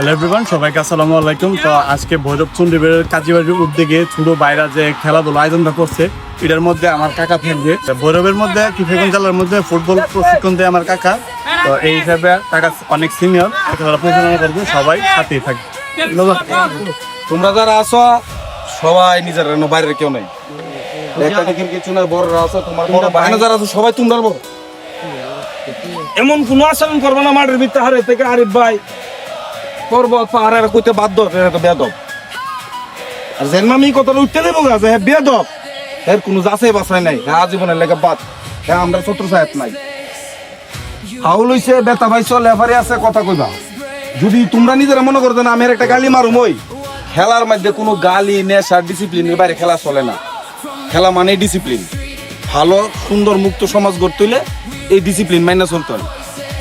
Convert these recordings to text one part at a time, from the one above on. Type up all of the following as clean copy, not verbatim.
Hello everyone, সবাইকে আসসালামু আলাইকুম। তো আজকে ভৈরব চন্ডীবের কাজীবাড়ির উদ্যোগে ছোট বাইরা যে খেলাধুলা আয়োজনটা করছে, এটার মধ্যে আমার কাকা থাকবে। ভৈরবের মধ্যে কিশোরগঞ্জ জেলার মধ্যে ফুটবল প্রশিক্ষণ দেয় আমার কাকা। তো এই হিসাবে কাকা অনেক সিনিয়র, পরিচালনা করবে, সবাই সাথেই থাকবে। তোমরা যারা আছো সবাই নিজের বাইরের কেউ নেই, কিছু না বড়রা আছো, তোমার বড় বাইরে যারা আছো সবাই তোমরা এমন কোন আচরণ করবে না মাঠের ভিতরে হারে থেকে আরিফ ভাই করবো পাহাড়ের কইতে বাধ্য বেদব। আর যে নামি কথা উঠতে দেবো গাছ হ্যাঁ বেদব, এর কোনো যাচাই বাছাই নাই, হ্যাঁ জীবনের লেগে বাদ, হ্যাঁ আমরা শত্রু সাহেব নাই। হাউল হইছে বেতা ভাই চল লেফারি আছে কথা কইবা। যদি তোমরা নিজেরা মনে করো না আমি একটা গালি মারুম, ওই খেলার মধ্যে কোনো গালি নেশা ডিসিপ্লিনের বাইরে খেলা চলে না। খেলা মানে ডিসিপ্লিন, ভালো সুন্দর মুক্ত সমাজ গড়তে হইলে এই ডিসিপ্লিন মাইনে চলতে হয়।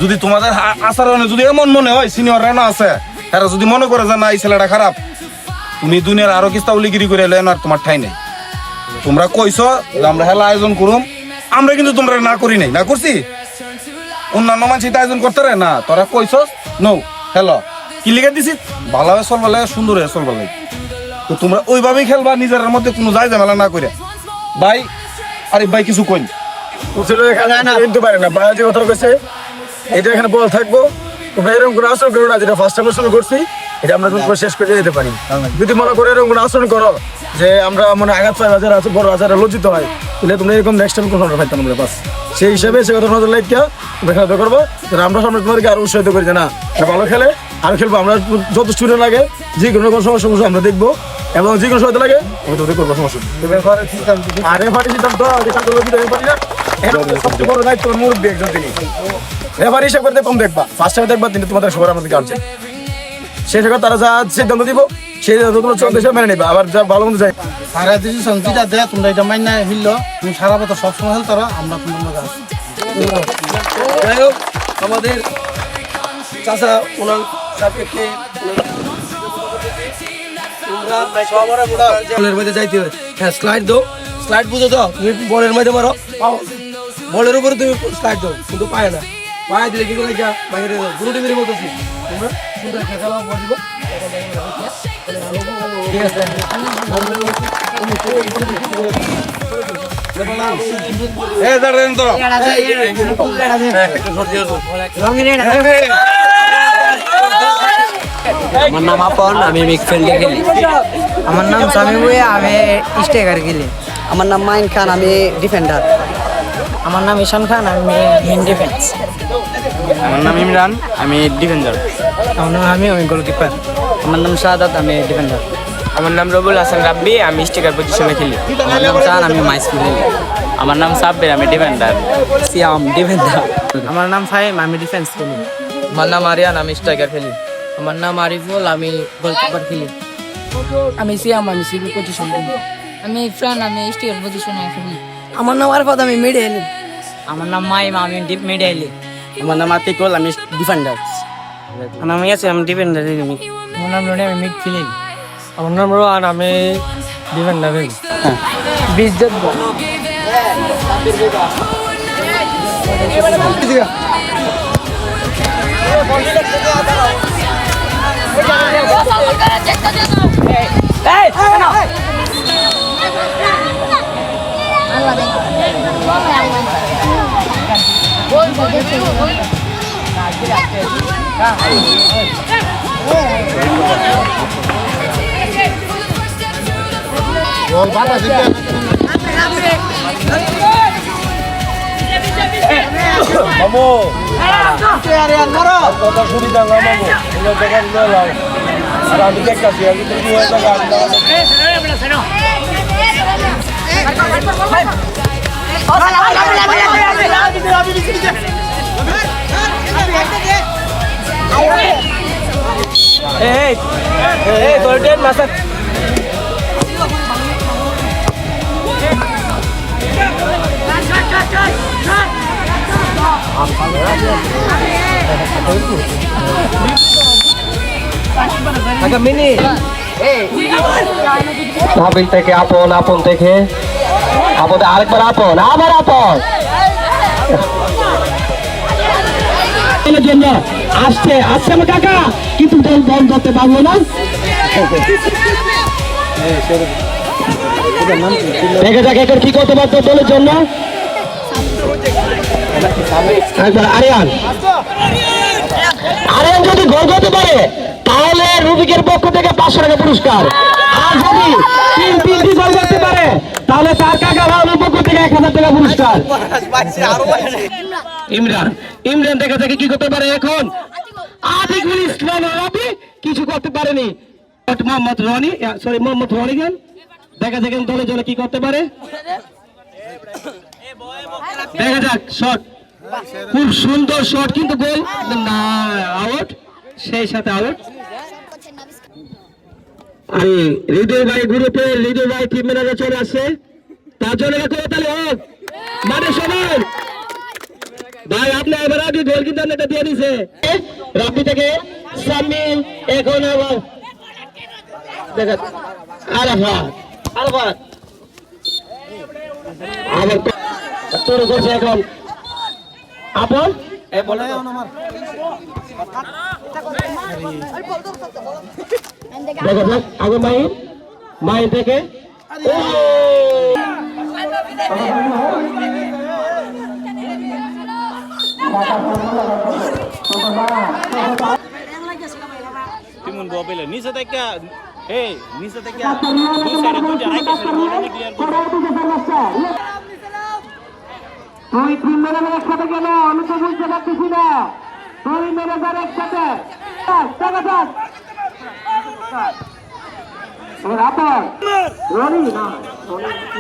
যদি তোমাদের আচরণে যদি এমন মনে হয় সিনিয়র রানা আছে, তারা যদি মনে করে যে না এই ছেলেটা খারাপ, তুমি দুনিয়ার আরো কিস্তা উলিগিরি করে এলেন আর তোমার ঠাই নেই। তোমরা কইছো আমরা খেলা আয়োজন করুম, আমরা কিন্তু তোমরা না করি নাই, না করছি অন্যান্য মানুষ এটা আয়োজন করতে রে না, তোরা কইছো নো খেলো কি লিখে দিছি ভালোভাবে চলবা লাগে, সুন্দর হয়ে চলবা লাগে। তো তোমরা ওইভাবেই খেলবা, নিজের মধ্যে কোনো যায় ঝামেলা না করে। ভাই আরে ভাই কিছু কইন পারে না ভাই, যে কথা কইছে এটা এখানে বল থাকবো, তোমরা এরকম করে আচরণ করো না, যেটা ফার্স্ট টাইম শুরু করছি এটা আমরা শেষ করে যেতে পারি। যদি মনে করো এরকম করে আচরণ করো যে আমরা মনে আঘাত পাই, যারা আছে বড় যারা লজ্জিত হয়, তাহলে তোমরা এরকম নেক্সট টাইম কোনো পাইতাম আমরা বাস। সেই হিসাবে সে কথা নজর লাগিয়া তোমরা খেলাধুলা করবো, আমরা সামনে তোমাদেরকে আরো উৎসাহিত করি যে না ভালো খেলে আরো খেলবো। আমরা যত স্টুডেন্ট লাগে যে কোনো সমস্যা আমরা দেখবো, এবং যে কোনো সময় লাগে আমি তোদের করবো সমস্যা। আরে ফাটি সিদ্ধান্ত সবচেয়ে বড় দায়িত্ব মুরব্বী একজন, তিনি রেফারি হিসাব করতে কম দেখবা, ফার্স্ট টাইম দেখবা কিন্তু তোমাদের সবার আমাদের গার্জেন, সেই সময় তারা যা সিদ্ধান্ত দিব সেই তোমরা চলতে মেনে নিবা। আবার যা ভালো মন্দ যায় সারা ডিসিশন যেটা দেয় তোমরা এটা মাইনা মিললো, তুমি সারা বছর সবসময় হেল তারা আমরা তোমার কাছে। যাই হোক আমাদের চাচা ওনার সাপেক্ষে বলের মধ্যে যাইতে হবে। হ্যাঁ স্লাইড দাও, স্লাইড বুঝো তো, তুমি বলের মধ্যে মারো, বলের উপরে তুমি স্লাইড দাও, কিন্তু পায় না, পায়ে দিলে কিন্তু বাইরে গুরু টিভির মতো তোমরা সুন্দর খেলা বলবো। ঠিক আছে আমার নাম আপন, আমি মিডফিল্ডে খেলি। আমার নাম সামি ভুঁইয়া, আমি স্ট্রাইকার খেলি। আমার নাম মাইন খান, আমি ডিফেন্ডার। আমার নাম ঈশান খান, আমি মেইন ডিফেন্স। আমার নাম ইমরান, আমি ডিফেন্ডার। আমার নাম আমি গোলকিপার। আমার নাম শাহাদাত, আমি ডিফেন্ডার। আমার নাম রবুল হাসান রাব্বি, আমি স্ট্রাইকার পজিশনে খেলি। আমার নাম চান, আমি মাইসফিল খেলি। আমার নাম সাব্বির, আমি ডিফেন্ডার। সিয়াম, ডিফেন্ডার। আমার নাম ফাহিম, আমি ডিফেন্স খেলি। আমার নাম আরিয়ান, আমি স্ট্রাইকার খেলি। আমার নাম আরিফুল, আমি গোলকিপার খেলি। আমি সিয়াম, আমি সিবি পজিশন খেলি। আমি ইফরান, আমি স্ট্রাইকার পজিশনে খেলি। আমার নাম আরফাত, আমি মিডল। আমার নাম মাইম, আমি মিডলে। আমার নাম আতিকুল, আমি ডিফেন্ডার। আমার নাম ইয়াসির, আমি ডিফেন্ডার খেলি। আমার নাম রনি, আমি মিড খেলি। আমার নাম রোহান, আমি ডিফেন্ডার খেলি। বিজ্জত সুবিধা না আমি দেখতেছি ভাবিল থেকে আপন, আপন থেকে আপন, আরেকবার আপন, আবার আপন। দলের জন্য আসছে আমার কাকা, কিন্তু দল বল ধরতে পারলো না। দেখা যাক এখন কি করতে পারতো দলের জন্য। একবার আরিয়ান যদি গোল করতে পারে তাহলে রুবিকের পক্ষ থেকে 500 টাকা পুরস্কার। আর যদি তিনটি গোল করতে পারে তাহলে তার কাকা রাহুলের পক্ষ থেকে 1000 টাকা পুরস্কার। ইমরান দেখা যাক কি করতে পারে এখন। আতিকুল ইসলাম রাবি কিছু করতে পারেনি। মোহাম্মদ রনি গেল, দেখা যাক দলের জন্য কি করতে পারে। দেখা যাক শট, খুব সুন্দর শট, কিন্তু গোল না, আউট, সেই সাথে আউট। আরে হৃদয় ভাই গ্রুপে, হৃদয় ভাই টিম ম্যানেজার চলে আসছে, তার জন্য তাহলে হোক মানে সবাই ভাই আপনি এবার আগে গোল কিন্তু এটা দিয়ে দিছে রাব্বি থেকে সামিল। এখন আবার দেখা আরাফাত আবার তোর করছে এখন আপন দেখা যাক আগে মাইন থেকে তিমন বল পেলে নিচে থেকে নিচে থেকে দুই সাইডে দুইটা রাইট সাইডে বল ক্লিয়ার করে তুই তিন ম্যানেজার একসাথে গেল, আমি তো বুঝতে পারতেছি না। তুই ম্যানেজার একসাথে দেখা যাক আপন রনি না, রনি না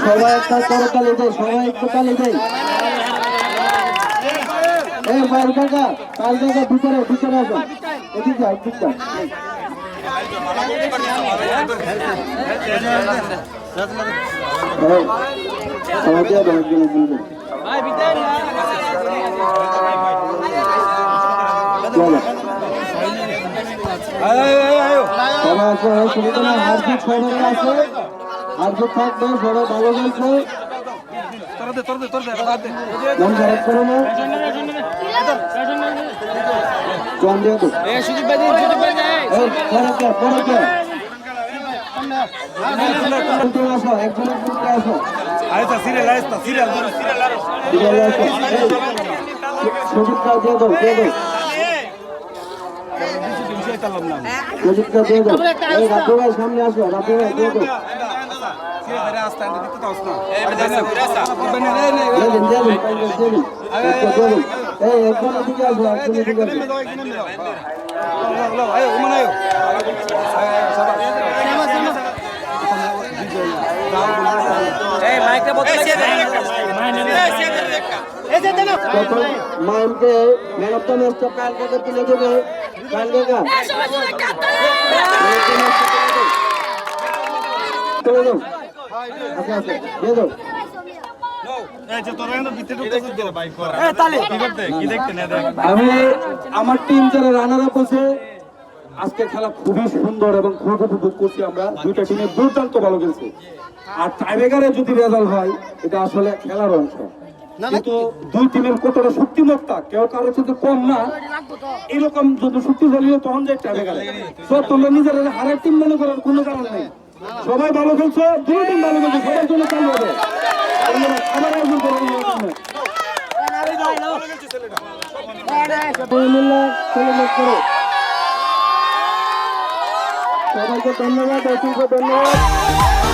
সবাই একটা করে তালি দেয়, সবাই একটু তালি দেয়। এই মাল কাকা কাল কাকা ভিতরে ভিতরে আসো, এদিকে যাও ঠিক আছে। সবাই দিয়ে দাও ভাই ভিতরে চলো সবাই আছে, সুবিধা না হার্দিক সবাই আছে, হার্দিক থাকবে সবাই ভালো খেলছে, মন খারাপ করো না। চল দিয়ে তো আসো, একজনের গ্রুপে আসো, সুযোগটা দিয়ে দাও, দিয়ে দাও, সুযোগটা দিয়ে দাও। এই রাব্বি ভাই সামনে আসো, রাব্বি ভাই দিয়ে দাও। এই একজনের দিকে আসো, একজনের দিকে আসো। মাইকটা বদলে মাইমকে ম্যান অফ দ্য ম্যাচ কালকে তুলে দেবে কালকে তুলে দাও আচ্ছা আচ্ছা দিয়ে দাও আমি আমার টিম যারা রানার আপ আছে আজকে খেলা খুবই সুন্দর এবং খুব উপভোগ করছি আমরা দুইটা টিমে দুর্দান্ত ভালো খেলছে আর টাইব্রেকারে যদি রেজাল্ট হয় এটা আসলে খেলার অংশ কিন্তু দুই টিমের কতটা শক্তিমত্তা কেউ কারোর সাথে কম না এরকম যদি শক্তিশালী হয় তখন যে টাইব্রেকারে সব তোমরা নিজেরা হারের টিম মনে করার কোনো কারণ নেই সবাই ভালো খেলছে দুই টিম ভালো খেলছে সবার জন্য চালু হবে আমার আয়োজন করার সবাইকে ধন্যবাদ অসংখ্য ধন্যবাদ